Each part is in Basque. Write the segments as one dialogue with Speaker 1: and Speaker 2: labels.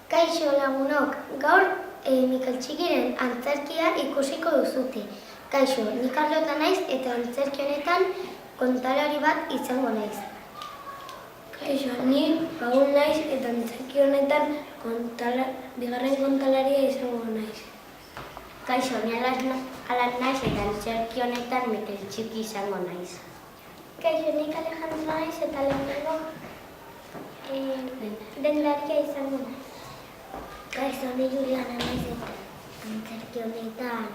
Speaker 1: Kaixo lagunok, gaur Mikel Txikiren antzerkia ikusiko duzute. Kaixo, ni Carlota naiz eta antzerki honetan kontalari bat izango naiz.
Speaker 2: Kaixo, ni Paul naiz eta antzerki honetan bigarren kontalaria izango naiz.
Speaker 3: Kaixo, ni Alan naiz eta antzerki honetan Mikel Txiki izango naiz.
Speaker 1: Kaixo, nik Alejandro naiz eta lehenengo dendlaria izango naiz.
Speaker 3: Kaixo, ni Juliana naiz eta antzerki honetan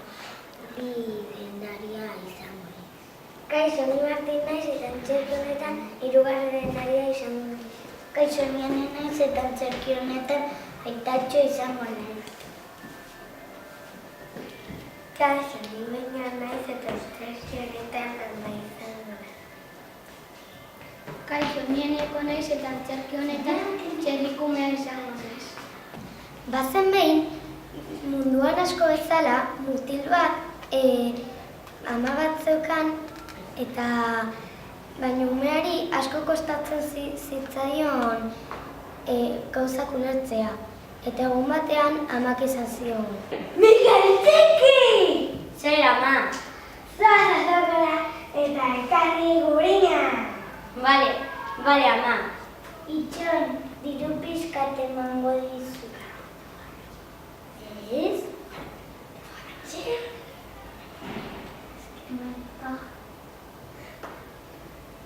Speaker 3: dendaria izango naiz.
Speaker 1: Kaixo, ni Martin naiz eta antzerki honetan hirugarren dendaria izango naiz.
Speaker 3: Kaixo, ni Ane naiz eta antzerki honetan aitatxo izango naiz.
Speaker 1: Kaixo, ni Beña naiz eta antzerki honetan Alma izango naiz.
Speaker 2: Kaixo, ni Eneko naiz eta antzerki honetan txerrikumea izango naiz.
Speaker 1: Bazen behin, munduan asko bezala, mutil bat ama bat zeukan eta baina umeari asko kostatzen zitzaion gauzak ulertzea. Eta egun batean amak izan zion.
Speaker 2: Mikel Txiki!
Speaker 3: Zer, ama?
Speaker 2: Zoaz azokara eta ekarri gurina!
Speaker 3: Bale, ama.
Speaker 1: Itxon, diru pixkat emango dizu.
Speaker 3: Ez?
Speaker 1: Zer?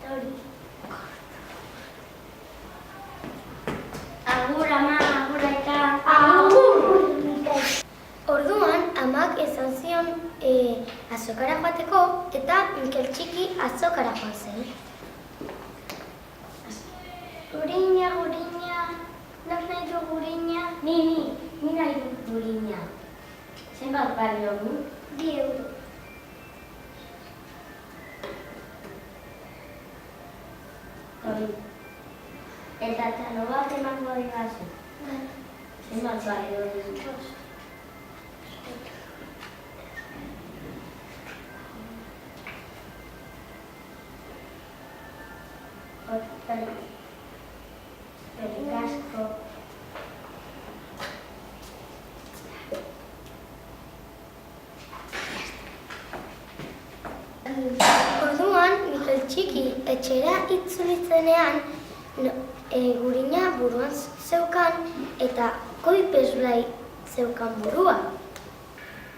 Speaker 1: Tori.
Speaker 3: Agur, ama, agur aita.
Speaker 1: Orduan, amak esan zion azokara joateko eta Mikel Txiki azokara joan zen.
Speaker 3: Gurina, nor nahi du gurina? Ni nahi du gurina. Zenbat balio du?
Speaker 1: 2 euro.
Speaker 3: Eta txalo bat emango digazu. Zenbat balio du? Eskerrik asko.
Speaker 1: Orduan, Mikel Txiki etxera itzuli zenean gurina buruan zeukan eta koipesblai zeukan burua.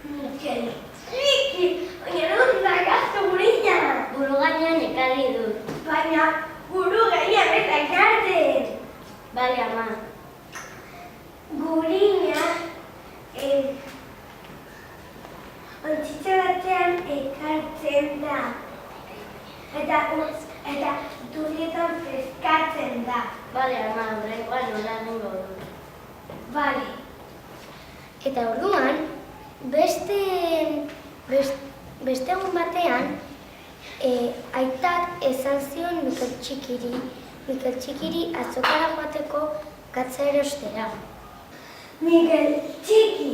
Speaker 2: Mikel Txiki! Baina non dakazu gurina?
Speaker 3: Buru gainean ekarri dut.
Speaker 2: Baina buru gainean eta ekartzen!
Speaker 3: Bale, ama.
Speaker 2: Gurina ontzitza batean ekartzen da. Eta iturrietan freskatzen da.
Speaker 3: Bale, ama, horrekoan nola egingo dut.
Speaker 2: Bale.
Speaker 1: Eta orduan, beste egun batean, aitak esan zion Mikel Txikiri azokara joateko gatza erostera.
Speaker 2: Mikel Txiki,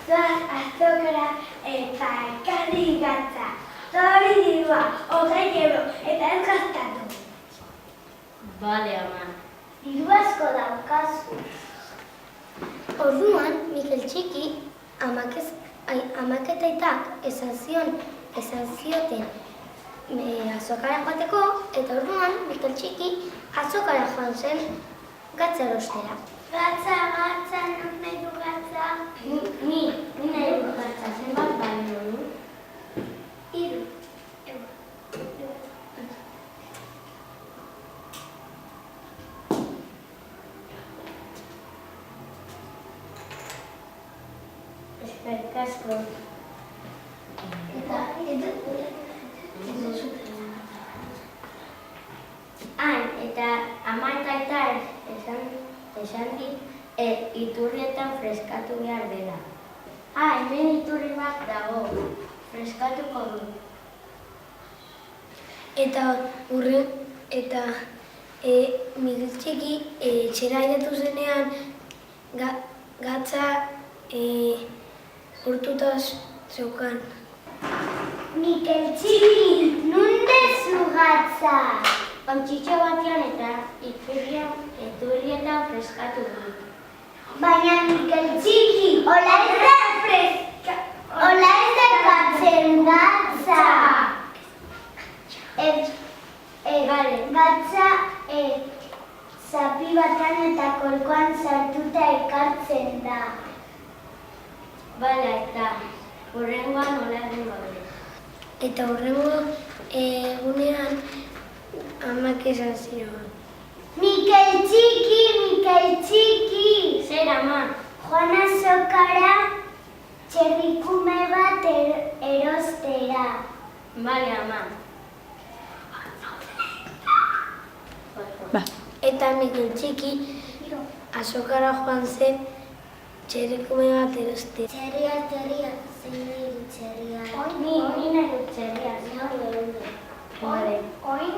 Speaker 2: zoaz azokara eta ekarri gatza. Zori dirua, 20 euro eta ez gastatu.
Speaker 3: Bale, ama.
Speaker 1: Diru asko daukazu. Orduan, Mikel Txiki amak eta aitak esan zioten azokara joateko, eta orduan Mikel Txiki azokara joan zen gatza erostera.
Speaker 2: Gatza, non nahi du gatza?
Speaker 3: Ni nahi dut gatza, zenbat balio du?
Speaker 1: 3 euro.
Speaker 3: Eskerrik asko. Eta ama eta aita esan dit iturrietan freskatu behar dela. Hemen iturri bat dago. Freskatuko du.
Speaker 1: Eta Mikel Txiki etxera airatu zenean gatza urtuta zeukan.
Speaker 2: Mikel Txiki, nun dezu gatza?
Speaker 3: Ontzitxo batean eta iturrietan freskatu du.
Speaker 1: Baina Mikel txiki, hola ez da freska. Hola ez da katzen gatza. Gatza zapi batan eta kolkoan sartuta ekartzen da.
Speaker 3: Bale, eta hurrengoan nola egingo dugu.
Speaker 2: Eta hurrengo egunean amak esan zion.
Speaker 1: Mikel txiki!
Speaker 3: Zer, ama?
Speaker 1: Joan azokara txerrikume bat erostera.
Speaker 3: Bale, ama.
Speaker 2: Eta Mikel txiki azokara joan zen txerrikume bat erostera.
Speaker 1: Txerria, zein nahi du txerria.
Speaker 3: Ni nahi dut txerria, Bale.
Speaker 1: Oin?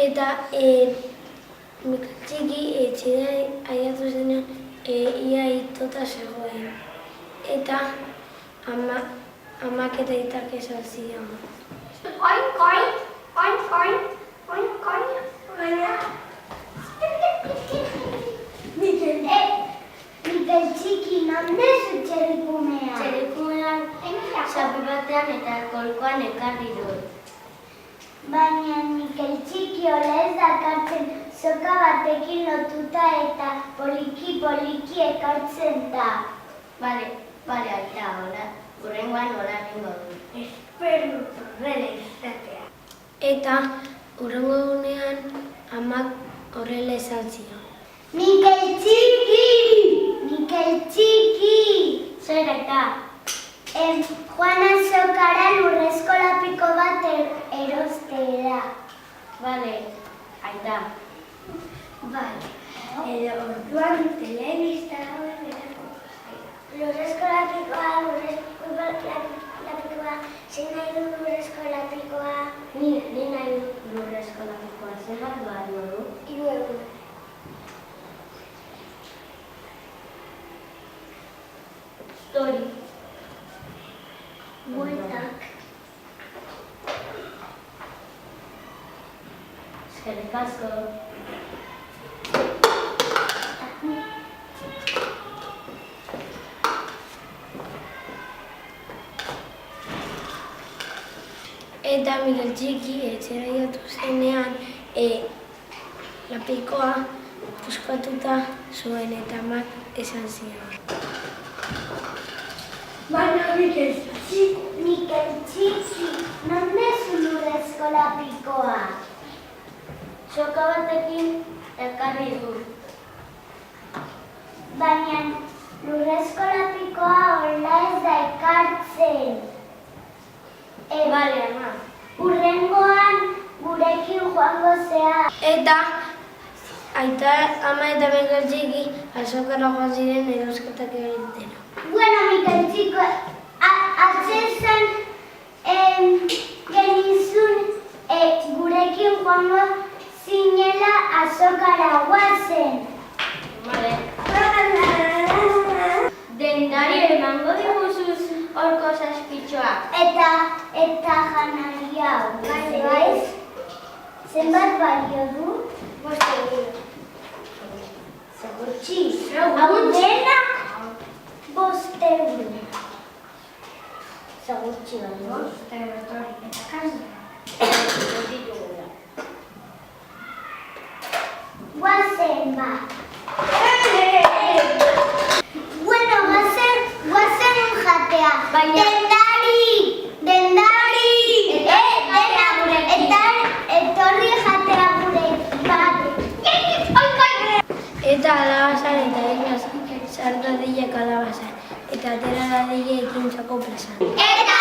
Speaker 2: Eta Mikel txiki etxera aiatu zenean ia itota zegoen. Eta amak eta aitak esan zion.
Speaker 1: Mikel txiki, non dezu txerrikumea?
Speaker 3: Txerrikumean zapi batean eta kolkoan ekarri dut.
Speaker 1: Baina Mikel txiki hola ez dakartzen soka batekin lotuta eta poliki ekartzen da.
Speaker 3: Bale, aita, hurrengoan nola egingo dugu.
Speaker 1: Espero horrela izatea.
Speaker 2: Eta hurrengo egunean amak horrela esan zion.
Speaker 1: Mikel txiki!
Speaker 3: Zer, aita?
Speaker 1: Joan azokara lurrezko lapiko bat erostera.
Speaker 3: Bale, aita.
Speaker 1: Bale. Edo orduan telebista lurrezko lapikoa, zein nahi du lurrezko lapikoa?
Speaker 3: Ni nahi dut lurrezko lapikoa. Zer bat behar dugu?
Speaker 1: 3 euro.
Speaker 3: Story.
Speaker 1: Bueltak.
Speaker 3: Eskerrik asko.
Speaker 2: Eta Mikel txiki etxera aiatu zenean lapikoa puskatuta zuen eta amak esan zion.
Speaker 1: Baina Mikel txiki, non dezu lurrezko lapikoa?
Speaker 3: Soka batekin ekarri dut.
Speaker 1: Baina lurrezko lapikoa hola ez da ekartzen.
Speaker 3: Bale, ama.
Speaker 1: Hurrengoan gurekin joango zea.
Speaker 2: Eta aita, ama eta Mikel txiki azokara joan ziren erosketak egitera.
Speaker 1: Bueno, Mikel txiko, atzezan genizun gurekin joango zinela azokara guazen.
Speaker 3: Bale. Dendari emango diguzuz horko saspitxoak.
Speaker 1: Eta janaria hau, bai? Zenbat balio du? 5 euro. Segurtxi, hau dena 5 euro. Segurtxi balio. 5 euro etorri eta kasera. Guazen bat. Bueno, guazen jatea. Dendari! Eta etorri jatea gure bat.
Speaker 2: Eta alabazan eta egin sartu dadila kalabazan. Eta atera dadila ekintzako plazan.
Speaker 1: Eta